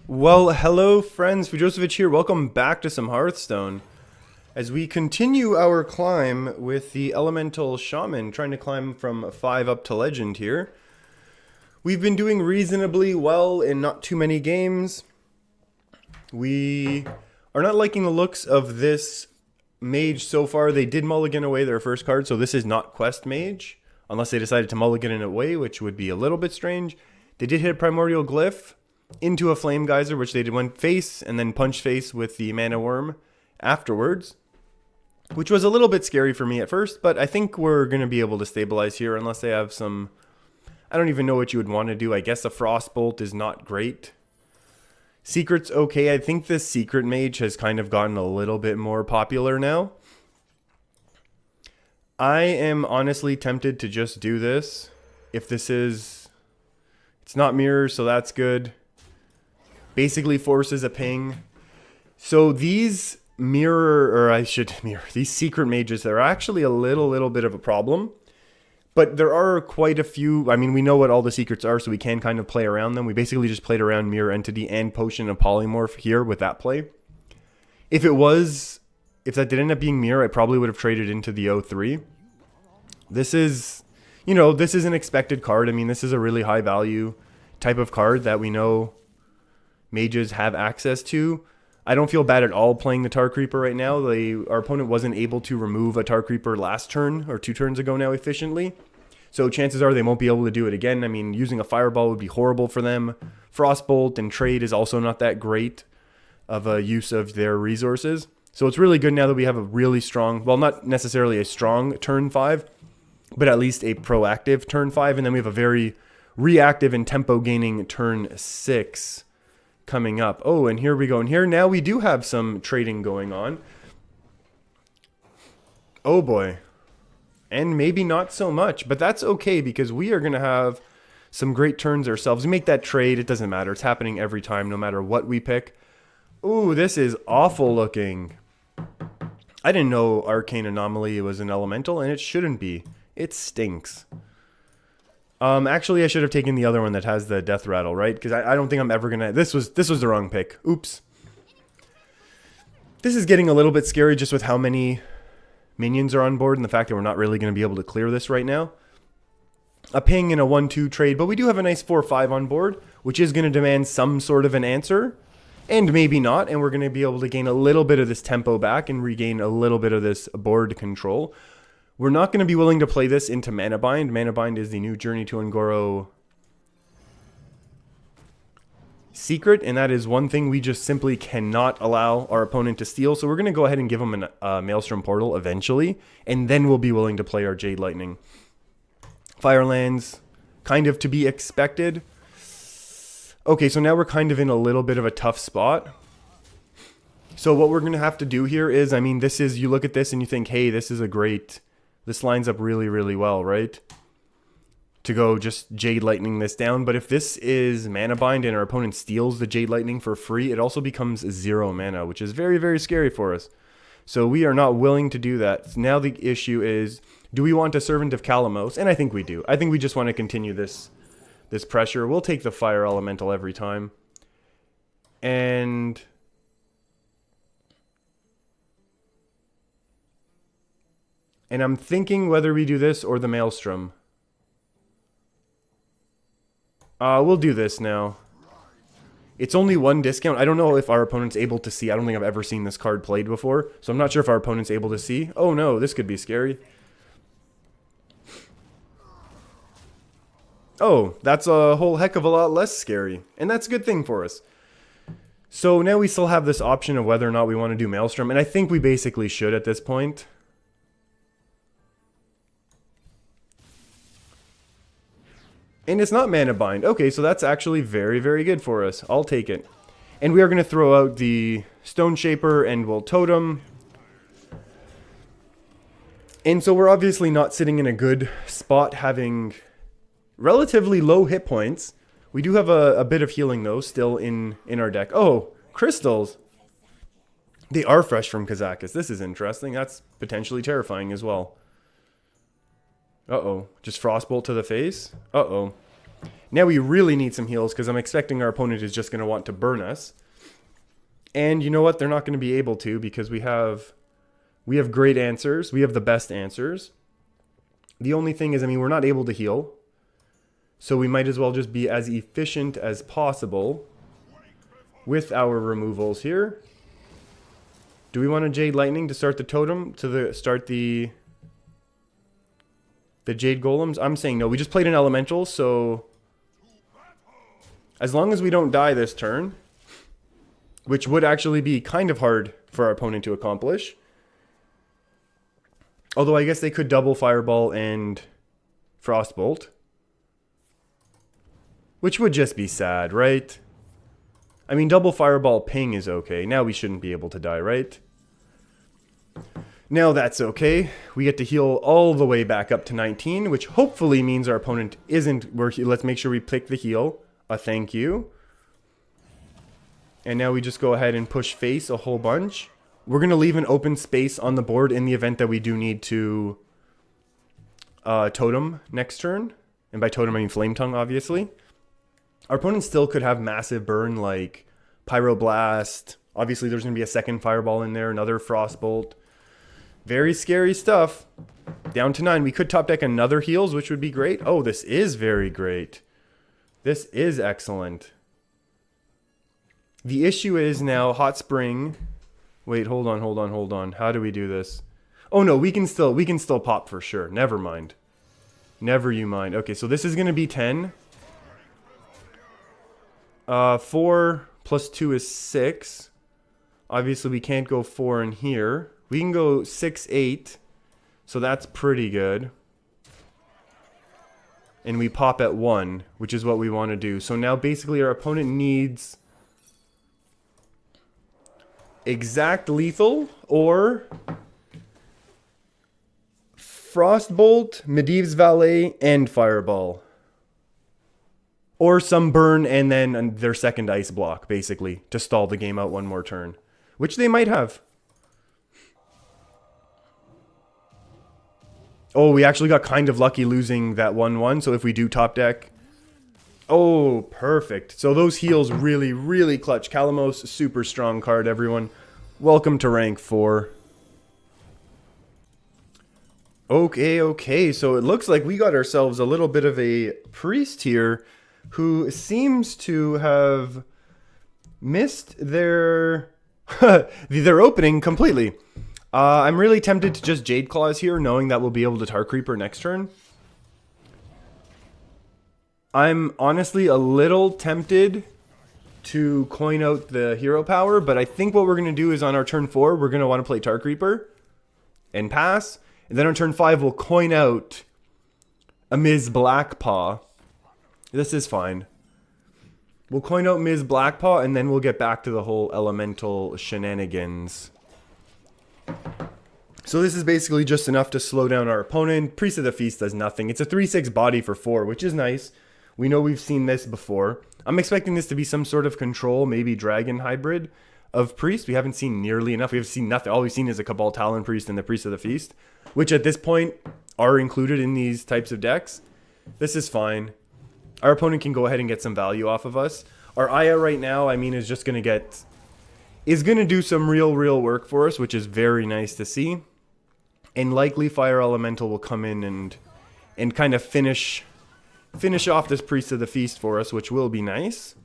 Well, hello friends, Fujosevich here. Welcome back to some Hearthstone. As we continue our climb with the Elemental Shaman, trying to climb from 5 up to Legend here. We've been doing reasonably well in not too many games. We are not liking the looks of this Mage so far. They did mulligan away their first card, so this is not Quest Mage. Unless they decided to mulligan it away, which would be a little bit strange. They did hit a Primordial Glyph into a Flame Geyser, which they did went face and then punch face with the Mana Worm afterwards, which was a little bit scary for me at first, but I think we're going to be able to stabilize here unless they have some, I don't even know what you would want to do. I guess a Frostbolt is not great. Secret's okay. I think this Secret Mage has kind of gotten a little bit more popular now. I am honestly tempted to just do this. If this is, it's not mirror, so that's good. Basically forces a ping. So these these secret mages, they're actually a little bit of a problem. But there are quite a few. I mean, we know what all the secrets are, so we can kind of play around them. We basically just played around Mirror Entity and Potion of Polymorph here with that play. If that did end up being Mirror, I probably would have traded into the 0-3. This is, this is an expected card. I mean, this is a really high value type of card that we know mages have access to. I don't feel bad at all playing the Tar Creeper right now. Our opponent wasn't able to remove a Tar Creeper last turn, or 2 turns ago now, efficiently. So chances are they won't be able to do it again. I mean, using a Fireball would be horrible for them. Frostbolt and Trade is also not that great of a use of their resources. So it's really good now that we have a really strong, well, not necessarily a strong turn 5, but at least a proactive turn 5. And then we have a very reactive and tempo gaining turn 6 coming up. Oh, and here we go. And here now we do have some trading going on. Oh boy. And maybe not so much, but that's okay because we are going to have some great turns ourselves. We make that trade. It doesn't matter. It's happening every time, no matter what we pick. Ooh, this is awful looking. I didn't know Arcane Anomaly was an elemental, and it shouldn't be. It stinks. Actually, I should have taken the other one that has the death rattle, right? Because I don't think I'm ever gonna. This was the wrong pick. Oops. This is getting a little bit scary just with how many minions are on board and the fact that we're not really going to be able to clear this right now. A ping and a 1-2 trade, but we do have a nice 4-5 on board, which is going to demand some sort of an answer, and maybe not. And we're going to be able to gain a little bit of this tempo back and regain a little bit of this board control. We're not going to be willing to play this into Mana Bind. Mana Bind is the new Journey to Un'Goro secret, and that is one thing we just simply cannot allow our opponent to steal. So we're going to go ahead and give him a Maelstrom Portal eventually, and then we'll be willing to play our Jade Lightning. Firelands, kind of to be expected. Okay, so now we're kind of in a little bit of a tough spot. So what we're going to have to do here is, I mean, this is, you look at this and you think, hey, this is a great... This lines up really well, right? To go just Jade Lightning this down. But if this is Mana Bind and our opponent steals the Jade Lightning for free, it also becomes 0 mana, which is very scary for us. So we are not willing to do that. Now the issue is, do we want a Servant of Kalamos? And I think we do. I think we just want to continue this pressure. We'll take the Fire Elemental every time. And... I'm thinking whether we do this or the Maelstrom. We'll do this now. It's only 1 discount. I don't know if our opponent's able to see. I don't think I've ever seen this card played before. So I'm not sure if our opponent's able to see. Oh no, this could be scary. Oh, that's a whole heck of a lot less scary. And that's a good thing for us. So now we still have this option of whether or not we want to do Maelstrom. And I think we basically should at this point. And it's not Mana Bind. Okay, so that's actually very good for us. I'll take it. And we are going to throw out the Stone Shaper and we'll Totem. And so we're obviously not sitting in a good spot, having relatively low hit points. We do have a bit of healing, though, still in our deck. Oh, crystals. They are fresh from Kazakus. This is interesting. That's potentially terrifying as well. Uh-oh. Just Frostbolt to the face? Uh-oh. Now we really need some heals because I'm expecting our opponent is just going to want to burn us. And you know what? They're not going to be able to because we have great answers. We have the best answers. The only thing is, I mean, we're not able to heal. So we might as well just be as efficient as possible with our removals here. Do we want a Jade Lightning to start the totem, start the Jade Golems? I'm saying no. We just played an Elemental, so as long as we don't die this turn, which would actually be kind of hard for our opponent to accomplish. Although I guess they could double Fireball and Frostbolt, which would just be sad, right? I mean, double Fireball ping is okay. Now we shouldn't be able to die, right? Now that's okay. We get to heal all the way back up to 19, which hopefully means our opponent isn't... Let's make sure we pick the heal. Thank you. And now we just go ahead and push face a whole bunch. We're going to leave an open space on the board in the event that we do need to totem next turn. And by totem, I mean Flame Tongue, obviously. Our opponent still could have massive burn like Pyroblast. Obviously, there's going to be a second Fireball in there, another Frostbolt. Very scary stuff. Down to 9. We could top deck another heals, which would be great. Oh, this is very great. This is excellent. The issue is now Hot Spring. Wait, hold on. How do we do this? Oh no, we can still pop for sure. Never mind. Never you mind. Okay, so this is going to be 10. 4 plus 2 is 6. Obviously, we can't go 4 in here. We can go 6, 8. So that's pretty good. And we pop at 1, which is what we want to do. So now basically our opponent needs exact lethal or Frostbolt, Medivh's Valet, and Fireball. Or some burn and then their second ice block, basically, to stall the game out one more turn. Which they might have. Oh, we actually got kind of lucky losing that 1-1, so if we do top deck... Oh, perfect. So those heals really, really clutch. Kalamos, super strong card, everyone. Welcome to rank 4. Okay, so it looks like we got ourselves a little bit of a priest here who seems to have missed their their opening completely. I'm really tempted to just Jade Claws here, knowing that we'll be able to Tar Creeper next turn. I'm honestly a little tempted to coin out the hero power, but I think what we're going to do is on our turn 4, we're going to want to play Tar Creeper and pass. And then on turn 5, we'll coin out a Ms. Blackpaw. This is fine. We'll coin out Ms. Blackpaw, and then we'll get back to the whole elemental shenanigans. So this is basically just enough to slow down our opponent. Priest of the Feast does nothing. It's a 3/6 body for 4, which is nice. We know we've seen this before. I'm expecting this to be some sort of control, maybe dragon hybrid of Priest. We haven't seen nearly enough. We've seen nothing. All we've seen is a Cabal Talon Priest and the Priest of the Feast, which at this point are included in these types of decks. This is fine. Our opponent can go ahead and get some value off of us. Our Aya right now, I mean, is just going to do some real work for us, which is very nice to see. And likely Fire Elemental will come in and kind of finish off this Priest of the Feast for us, which will be nice.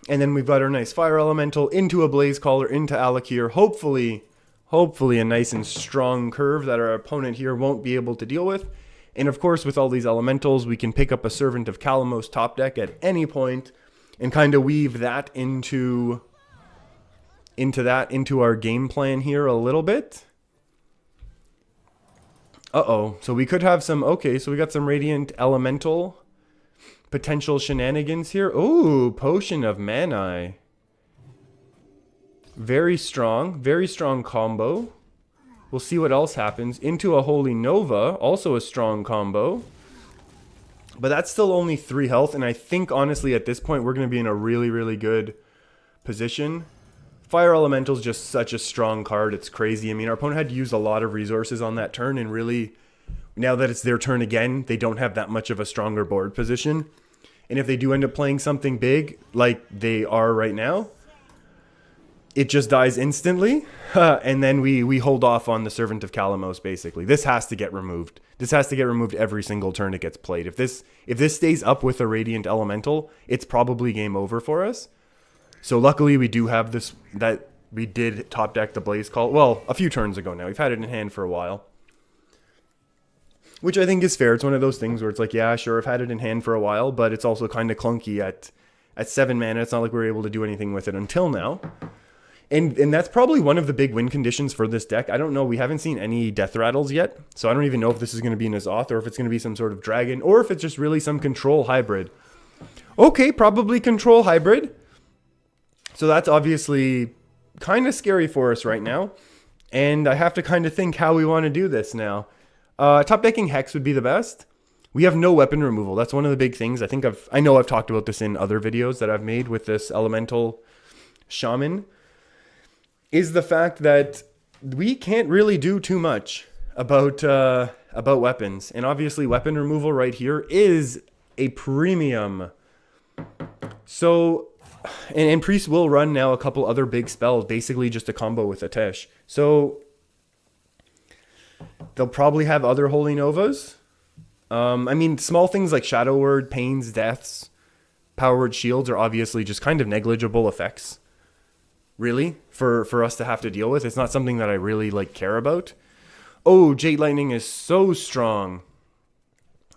And then we've got our nice Fire Elemental into a Blaze Caller, into Alakir. Hopefully a nice and strong curve that our opponent here won't be able to deal with. And of course, with all these elementals, we can pick up a Servant of Kalamos top deck at any point and kind of weave that into our game plan here a little bit. Uh-oh. So we could have some... Okay, so we got some Radiant Elemental potential shenanigans here. Ooh, Potion of Manai. Very strong combo. We'll see what else happens. Into a Holy Nova, also a strong combo. But that's still only 3 health, and I think, honestly, at this point, we're going to be in a really good position. Fire Elemental is just such a strong card. It's crazy. I mean, our opponent had to use a lot of resources on that turn, and really, now that it's their turn again, they don't have that much of a stronger board position. And if they do end up playing something big, like they are right now, it just dies instantly. And then we hold off on the Servant of Kalamos, basically. This has to get removed. This has to get removed every single turn it gets played. If this stays up with a Radiant Elemental, it's probably game over for us. So luckily we do have this, that we did top deck the Blaze Call. Well, a few turns ago now. We've had it in hand for a while. Which I think is fair. It's one of those things where it's like, yeah, sure, I've had it in hand for a while, but it's also kind of clunky at 7 mana. It's not like we were able to do anything with it until now. And that's probably one of the big win conditions for this deck. I don't know. We haven't seen any Death Rattles yet, so I don't even know if this is going to be an Azoth or if it's going to be some sort of dragon or if it's just really some control hybrid. Okay, probably control hybrid. So that's obviously kind of scary for us right now. And I have to kind of think how we want to do this now. Top decking Hex would be the best. We have no weapon removal. That's one of the big things. I know I've talked about this in other videos that I've made with this Elemental Shaman, is the fact that we can't really do too much about weapons. And obviously weapon removal right here is a premium. So, and Priest will run now a couple other big spells, basically just a combo with a Tesh. So they'll probably have other Holy Novas. I mean, small things like Shadow Word, Pains, Deaths, Power Word Shields are obviously just kind of negligible effects, really, for us to have to deal with. It's not something that I really care about. Oh, Jade Lightning is so strong.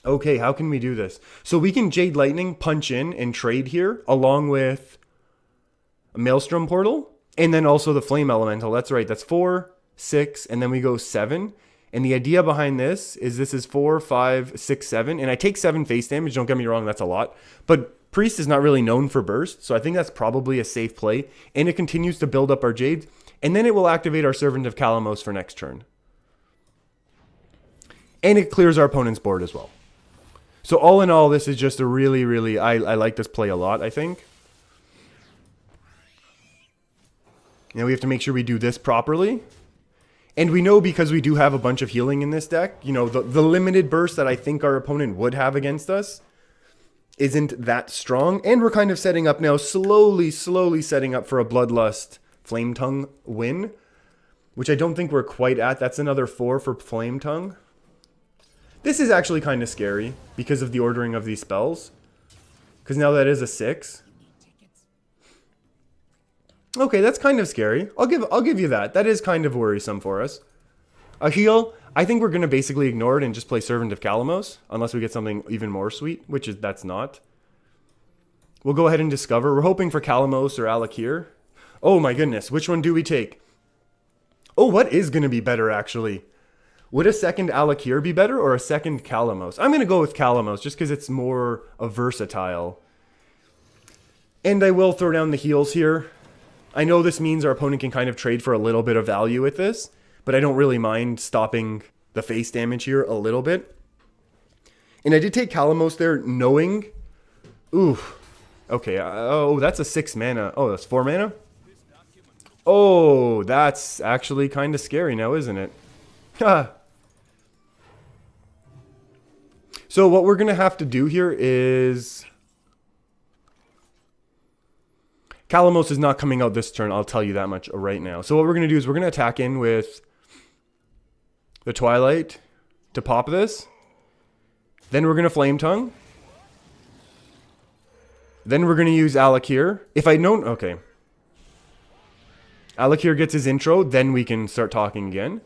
Okay, how can we do this? So we can Jade Lightning, punch in, and trade here, along with a Maelstrom Portal, and then also the Flame Elemental. That's right, that's 4, 6, and then we go 7. And the idea behind this is 4, 5, 6, 7. And I take 7 face damage. Don't get me wrong, that's a lot. But Priest is not really known for burst. So I think that's probably a safe play. And it continues to build up our Jades. And then it will activate our Servant of Kalamos for next turn. And it clears our opponent's board as well. So all in all, this is just a really, I like this play a lot, I think. Now we have to make sure we do this properly. And we know because we do have a bunch of healing in this deck, you know, the limited burst that I think our opponent would have against us isn't that strong. And we're kind of setting up now, slowly setting up for a Bloodlust Flame Tongue win, which I don't think we're quite at. That's another 4 for Flame Tongue. This is actually kind of scary because of the ordering of these spells. Because now that is a 6. Okay, that's kind of scary. I'll give you that. That is kind of worrisome for us. A heal, I think we're going to basically ignore it and just play Servant of Kalamos, unless we get something even more sweet, that's not. We'll go ahead and discover. We're hoping for Kalamos or Alakir. Oh my goodness, which one do we take? Oh, what is going to be better, actually? Would a second Alakir be better or a second Kalamos? I'm going to go with Kalamos just because it's more versatile. And I will throw down the heals here. I know this means our opponent can kind of trade for a little bit of value with this, but I don't really mind stopping the face damage here a little bit. And I did take Kalamos there knowing... Ooh. Okay, oh, that's a 6 mana. Oh, that's 4 mana? Oh, that's actually kind of scary now, isn't it? Ha! So what we're going to have to do here is... Kalamos is not coming out this turn, I'll tell you that much right now. So what we're going to do is we're going to attack in with the Twilight to pop this. Then we're going to Flame Tongue. Then we're going to use Alakir. If I'd known... Okay. Alakir gets his intro, then we can start talking again.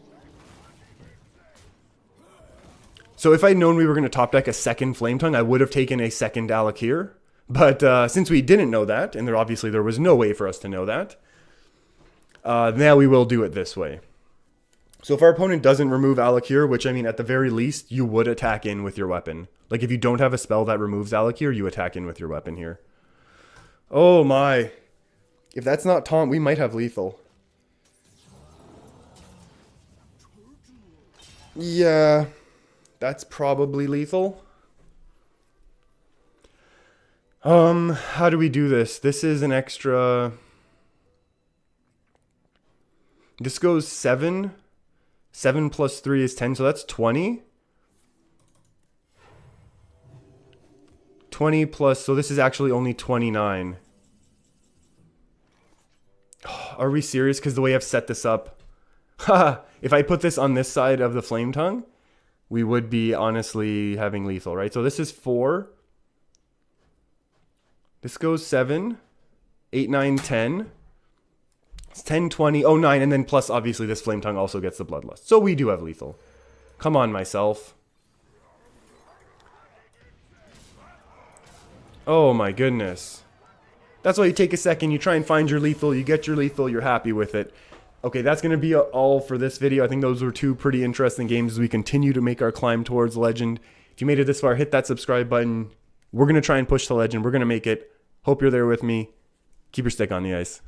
So if I'd known we were going to top deck a second Flame Tongue, I would have taken a second Alakir. But since we didn't know that, and obviously there was no way for us to know that, now we will do it this way. So if our opponent doesn't remove Alakir, which I mean at the very least, you would attack in with your weapon. Like if you don't have a spell that removes Alakir, you attack in with your weapon here. Oh my. If that's not taunt, we might have lethal. Yeah, that's probably lethal. How do we do this? This is an extra... This goes 7. 7 plus 3 is 10, so that's 20. 20 plus, so this is actually only 29. Are we serious? Because the way I've set this up. If I put this on this side of the Flame Tongue, we would be honestly having lethal, right? So this is 4. This goes 7, 8, 9, 10. It's 10, 20, oh, 9, and then plus obviously this Flame Tongue also gets the Bloodlust. So we do have lethal. Come on, myself. Oh my goodness. That's why you take a second, you try and find your lethal, you get your lethal, you're happy with it. Okay, that's going to be all for this video. I think those were 2 pretty interesting games as we continue to make our climb towards Legend. If you made it this far, hit that subscribe button. We're going to try and push to Legend. We're going to make it. Hope you're there with me. Keep your stick on the ice.